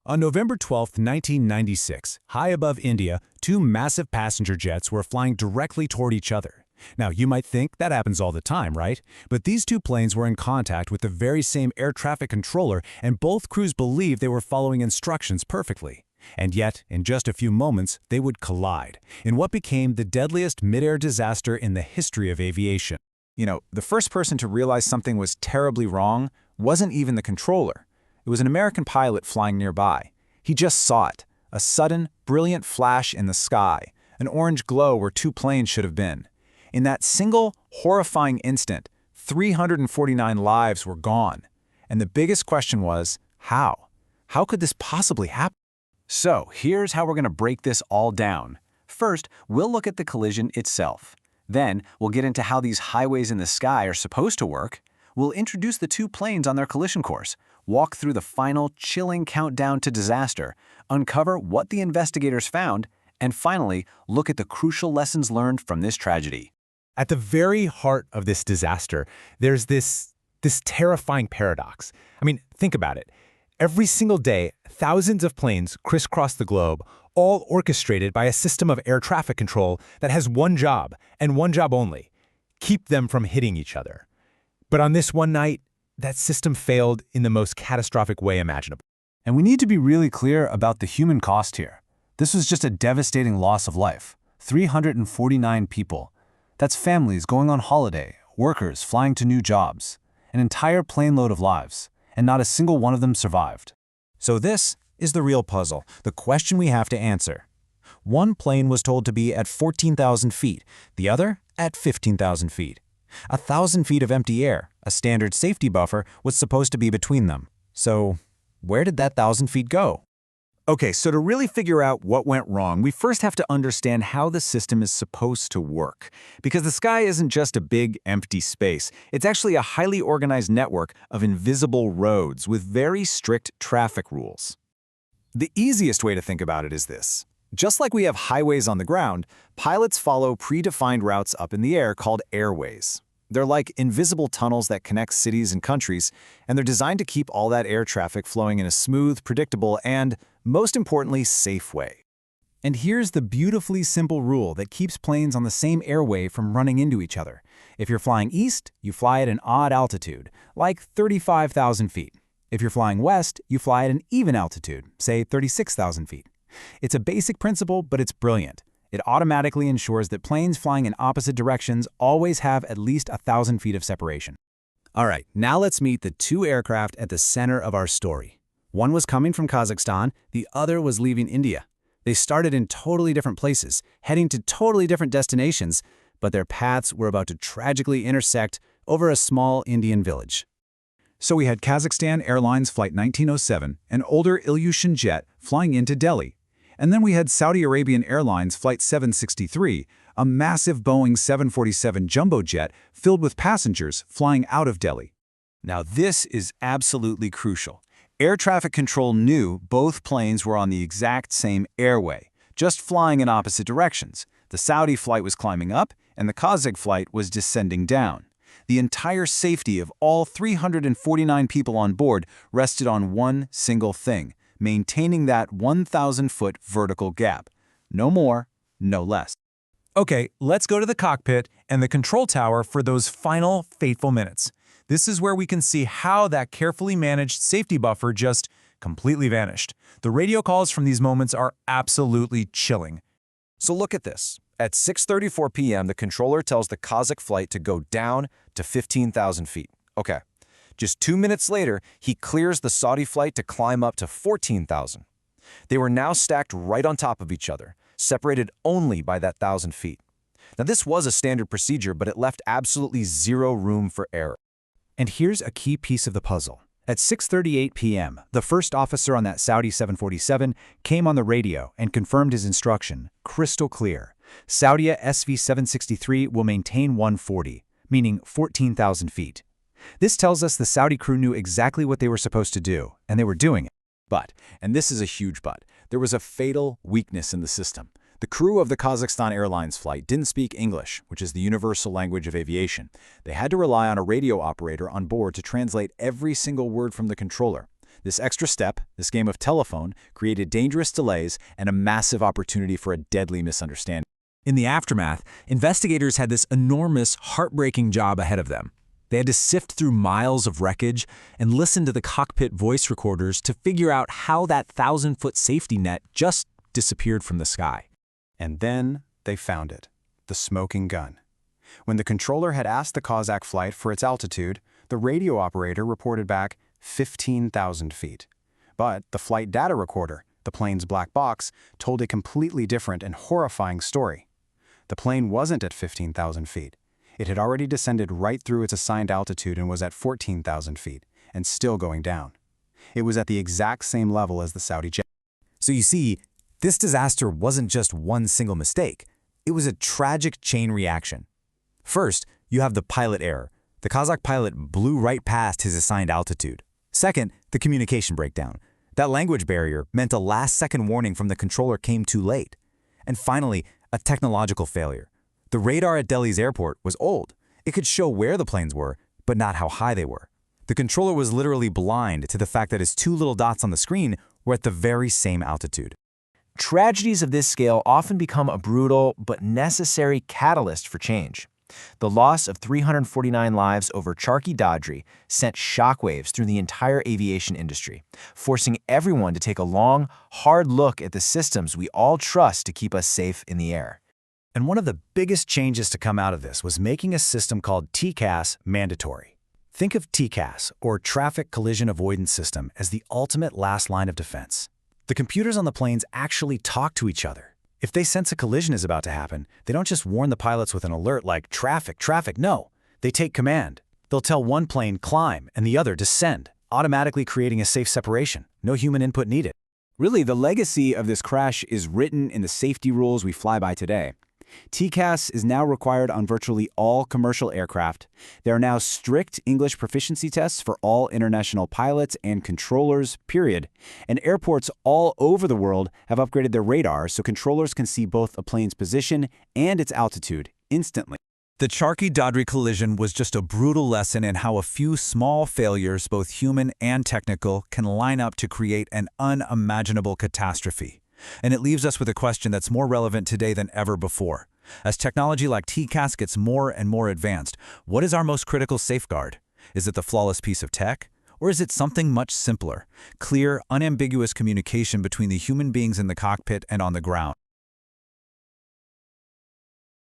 On November 12, 1996, high above India, two massive passenger jets were flying directly toward each other. Now, you might think that happens all the time, right? But these two planes were in contact with the very same air traffic controller, and both crews believed they were following instructions perfectly. And yet, in just a few moments, they would collide in what became the deadliest mid-air disaster in the history of aviation. The first person to realize something was terribly wrong wasn't even the controller. It was an American pilot flying nearby. He just saw it, a sudden, brilliant flash in the sky, an orange glow where two planes should have been. In that single, horrifying instant, 349 lives were gone. And the biggest question was, how? How could this possibly happen? So, here's how we're going to break this all down. First, we'll look at the collision itself. Then, we'll get into how these highways in the sky are supposed to work. We'll introduce the two planes on their collision course, walk through the final, chilling countdown to disaster, uncover what the investigators found, and finally, look at the crucial lessons learned from this tragedy. At the very heart of this disaster, there's this terrifying paradox. Think about it. Every single day, thousands of planes crisscross the globe, all orchestrated by a system of air traffic control that has one job, and one job only: keep them from hitting each other. But on this one night, that system failed in the most catastrophic way imaginable. And we need to be really clear about the human cost here. This was just a devastating loss of life. 349 people. That's families going on holiday, workers flying to new jobs, an entire plane load of lives, and not a single one of them survived. So this is the real puzzle, the question we have to answer. One plane was told to be at 14,000 feet, the other at 15,000 feet. 1,000 feet of empty air, a standard safety buffer, was supposed to be between them. So where did that 1,000 feet go? Okay, so to really figure out what went wrong, we first have to understand how the system is supposed to work. Because the sky isn't just a big, empty space. It's actually a highly organized network of invisible roads with very strict traffic rules. The easiest way to think about it is this. Just like we have highways on the ground, pilots follow predefined routes up in the air called airways. They're like invisible tunnels that connect cities and countries, and they're designed to keep all that air traffic flowing in a smooth, predictable, and, most importantly, safe way. And here's the beautifully simple rule that keeps planes on the same airway from running into each other. If you're flying east, you fly at an odd altitude, like 35,000 feet. If you're flying west, you fly at an even altitude, say 36,000 feet. It's a basic principle, but it's brilliant. It automatically ensures that planes flying in opposite directions always have at least 1,000 feet of separation. All right, now let's meet the two aircraft at the center of our story. One was coming from Kazakhstan, the other was leaving India. They started in totally different places, heading to totally different destinations, but their paths were about to tragically intersect over a small Indian village. So we had Kazakhstan Airlines Flight 1907, an older Ilyushin jet, flying into Delhi. And then we had Saudi Arabian Airlines Flight 763, a massive Boeing 747 jumbo jet filled with passengers flying out of Delhi. Now this is absolutely crucial. Air traffic control knew both planes were on the exact same airway, just flying in opposite directions. The Saudi flight was climbing up, and the Kazakh flight was descending down. The entire safety of all 349 people on board rested on one single thing: maintaining that 1,000-foot vertical gap. No more, no less. Okay, let's go to the cockpit and the control tower for those final, fateful minutes. This is where we can see how that carefully managed safety buffer just completely vanished. The radio calls from these moments are absolutely chilling. So look at this. At 6:34 p.m., the controller tells the Kazakh flight to go down to 15,000 feet. Okay. Just 2 minutes later, he clears the Saudi flight to climb up to 14,000. They were now stacked right on top of each other, separated only by that 1,000 feet. Now this was a standard procedure, but it left absolutely zero room for error. And here's a key piece of the puzzle. At 6:38 p.m., the first officer on that Saudi 747 came on the radio and confirmed his instruction, crystal clear. Saudia SV-763 will maintain 140, meaning 14,000 feet. This tells us the Saudi crew knew exactly what they were supposed to do, and they were doing it. But, and this is a huge but, there was a fatal weakness in the system. The crew of the Kazakhstan Airlines flight didn't speak English, which is the universal language of aviation. They had to rely on a radio operator on board to translate every single word from the controller. This extra step, this game of telephone, created dangerous delays and a massive opportunity for a deadly misunderstanding. In the aftermath, investigators had this enormous, heartbreaking job ahead of them. They had to sift through miles of wreckage and listen to the cockpit voice recorders to figure out how that 1,000-foot safety net just disappeared from the sky. And then they found it, the smoking gun. When the controller had asked the Kazakh flight for its altitude, the radio operator reported back 15,000 feet. But the flight data recorder, the plane's black box, told a completely different and horrifying story. The plane wasn't at 15,000 feet. It had already descended right through its assigned altitude and was at 14,000 feet, and still going down. It was at the exact same level as the Saudi jet. So you see, this disaster wasn't just one single mistake. It was a tragic chain reaction. First, you have the pilot error. The Kazakh pilot blew right past his assigned altitude. Second, the communication breakdown. That language barrier meant a last-second warning from the controller came too late. And finally, a technological failure. The radar at Delhi's airport was old. It could show where the planes were, but not how high they were. The controller was literally blind to the fact that his two little dots on the screen were at the very same altitude. Tragedies of this scale often become a brutal but necessary catalyst for change. The loss of 349 lives over Charkhi Dadri sent shockwaves through the entire aviation industry, forcing everyone to take a long, hard look at the systems we all trust to keep us safe in the air. And one of the biggest changes to come out of this was making a system called TCAS mandatory. Think of TCAS, or Traffic Collision Avoidance System, as the ultimate last line of defense. The computers on the planes actually talk to each other. If they sense a collision is about to happen, they don't just warn the pilots with an alert like traffic, traffic, no. They take command. They'll tell one plane climb and the other descend, automatically creating a safe separation. No human input needed. Really, the legacy of this crash is written in the safety rules we fly by today. TCAS is now required on virtually all commercial aircraft. There are now strict English proficiency tests for all international pilots and controllers, period. And airports all over the world have upgraded their radar so controllers can see both a plane's position and its altitude instantly. The Charkhi Dadri collision was just a brutal lesson in how a few small failures, both human and technical, can line up to create an unimaginable catastrophe. And it leaves us with a question that's more relevant today than ever before. As technology like TCAS gets more and more advanced, what is our most critical safeguard? Is it the flawless piece of tech? Or is it something much simpler? Clear, unambiguous communication between the human beings in the cockpit and on the ground?